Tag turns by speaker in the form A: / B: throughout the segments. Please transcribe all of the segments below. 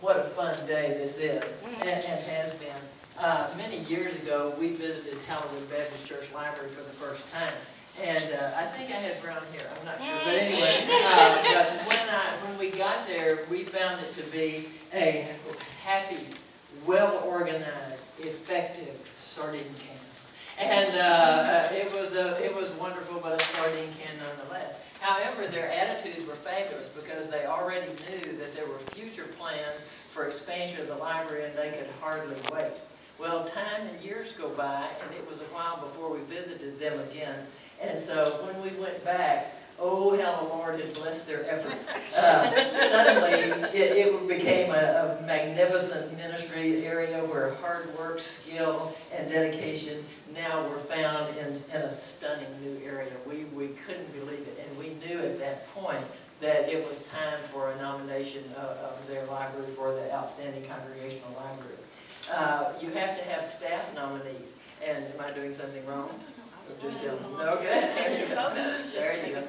A: what a fun day this is, and has been. Many years ago, we visited Tallowood Baptist Church Library for the first time. And I think I had brown hair, I'm not sure. But anyway, but when we got there, we found it to be a happy, well-organized, effective sardine can. And it was wonderful, but a sardine can nonetheless. However, their attitudes were fabulous because they already knew that there were future plans for expansion of the library and they could hardly wait. Well, time and years go by, and it was a while before we visited them again. And so when we went back, oh, how the Lord had blessed their efforts. Suddenly, it became a magnificent ministry area where hard work, skill, and dedication now were found in a stunning new area. We couldn't believe it, and we knew at that point that it was time for a nomination of their library for the Outstanding Congregational Library. You have to have staff nominees. And am I doing something wrong? Just telling them. Okay. There you go.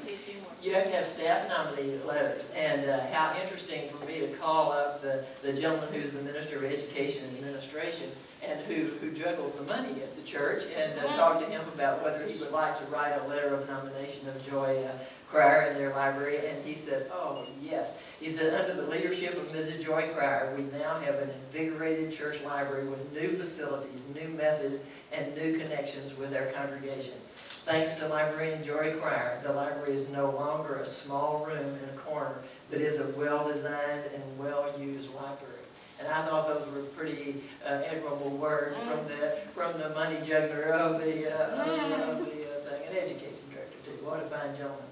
A: You have to have staff nominee letters. And how interesting for me to call up the gentleman who's the Minister of Education and Administration and who juggles the money at the church and talk to him about whether he would like to write a letter of nomination of Joy Cryer in their library. And he said, oh, yes. He said, under the leadership of Mrs. Joy Cryer, we now have an invigorated church library with new facilities, new methods, and new connections with our congregation. Thanks to librarian Joy Cryer, the library is no longer a small room in a corner, but is a well-designed and well-used library. And I thought those were pretty admirable words from the money juggler of the thing, and education director too. What a fine gentleman.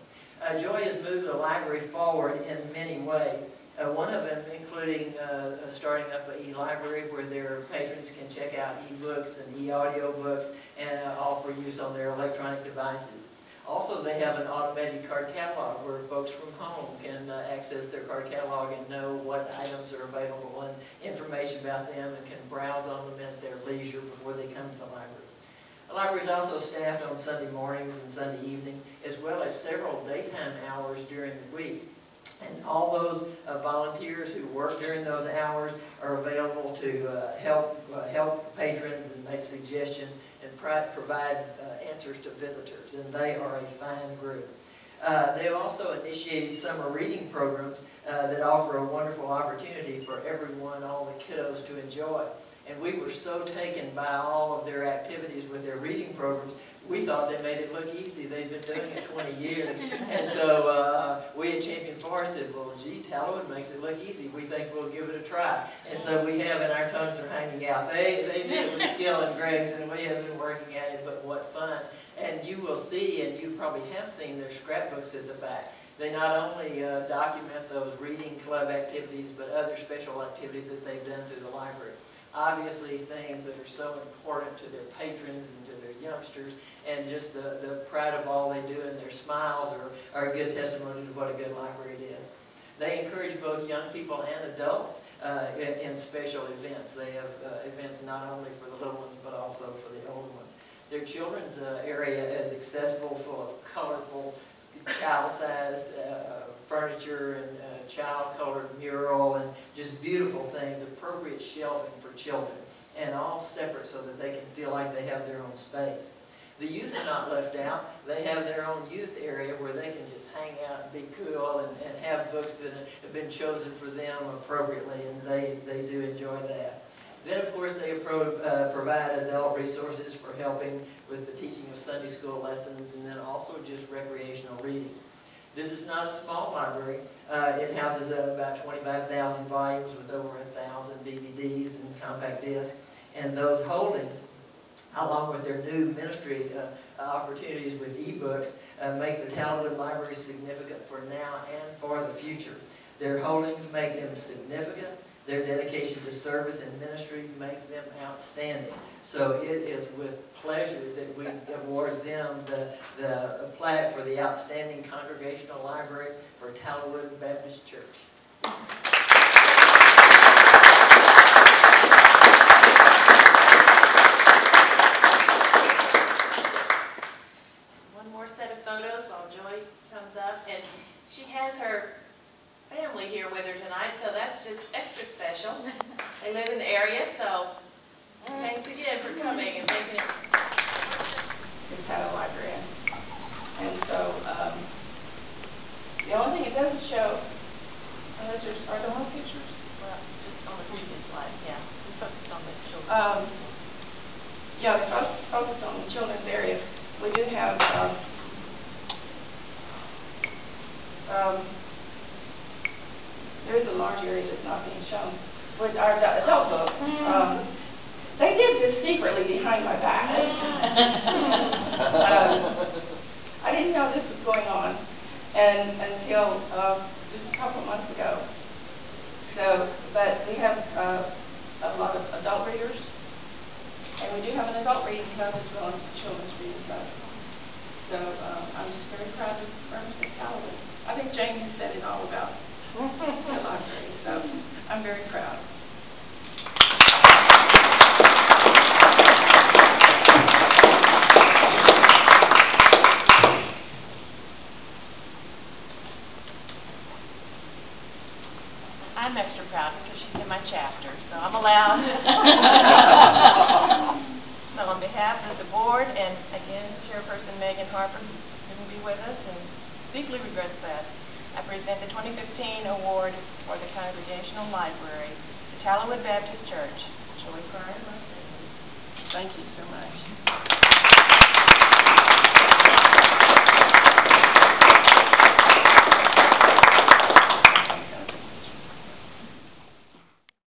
A: Joy has moved the library forward in many ways. One of them including starting up an e-library where their patrons can check out e-books and e-audio books and all for use on their electronic devices. Also, they have an automated card catalog where folks from home can access their card catalog and know what items are available and information about them and can browse on them at their leisure before they come to the library. The library is also staffed on Sunday mornings and Sunday evening, as well as several daytime hours during the week. And all those volunteers who work during those hours are available to help patrons and make suggestions and provide answers to visitors. And they are a fine group. They have also initiated summer reading programs that offer a wonderful opportunity for everyone, all the kiddos, to enjoy. And we were so taken by all of their activities with their reading programs, we thought they made it look easy. They've been doing it 20 years. And so we at Champion Forest said, well, gee, Tallowood makes it look easy. We think we'll give it a try. And so we have, and our tongues are hanging out. They did it with skill and grace, and we have been working at it, but what fun. And you will see, and you probably have seen their scrapbooks at the back. They not only document those reading club activities, but other special activities that they've done through the library. Obviously, things that are so important to their patrons and to their youngsters, and just the pride of all they do, and their smiles are a good testimony to what a good library it is. They encourage both young people and adults in special events. They have events not only for the little ones, but also for the older ones. Their children's area is accessible, full of colorful, child-sized furniture and child-colored mural and just beautiful things, appropriate shelving for children, and all separate so that they can feel like they have their own space. The youth are not left out. They have their own youth area where they can just hang out and be cool and have books that have been chosen for them appropriately, and they do enjoy that. Then, of course, they provide adult resources for helping with the teaching of Sunday school lessons and then also just recreational reading. This is not a small library. It houses about 25,000 volumes with over 1,000 DVDs and compact discs. And those holdings, along with their new ministry opportunities with e-books, make the Tallowood Library significant for now and for the future. Their holdings make them significant. Their dedication to service and ministry make them outstanding. So it is with pleasure that we award them the plaque for the Outstanding Congregational Library for Tallowood Baptist Church.
B: One more set of photos while Joy comes up. And she has her family here with her tonight, so that's just extra special. They live in the area, so thanks again for coming and making it.
C: It's had a librarian. And so, the only thing it doesn't show, unless there's, are there more pictures?
B: Well, just on the previous slide, yeah. We focused on the children.
C: Yeah, we focused on the children's area. We do have, there is a large area that's not being shown. With our adult book, they did this secretly behind my back. I didn't know this was going on until just a couple of months ago. So, but we have a lot of adult readers, and we do have an adult reading club as well as a children's reading club. So I'm just very proud to represent Callaway. I think Jane has said it all about the library, so I'm very proud.
B: I'm extra proud because she's in my chapter, so I'm allowed. So on behalf of the board and again Chairperson Megan Harper, who couldn't be with us and deeply regrets that, I present the 2015 award for the Congregational Library to Callaway Baptist Church. Shall we pray?
C: Thank you so much.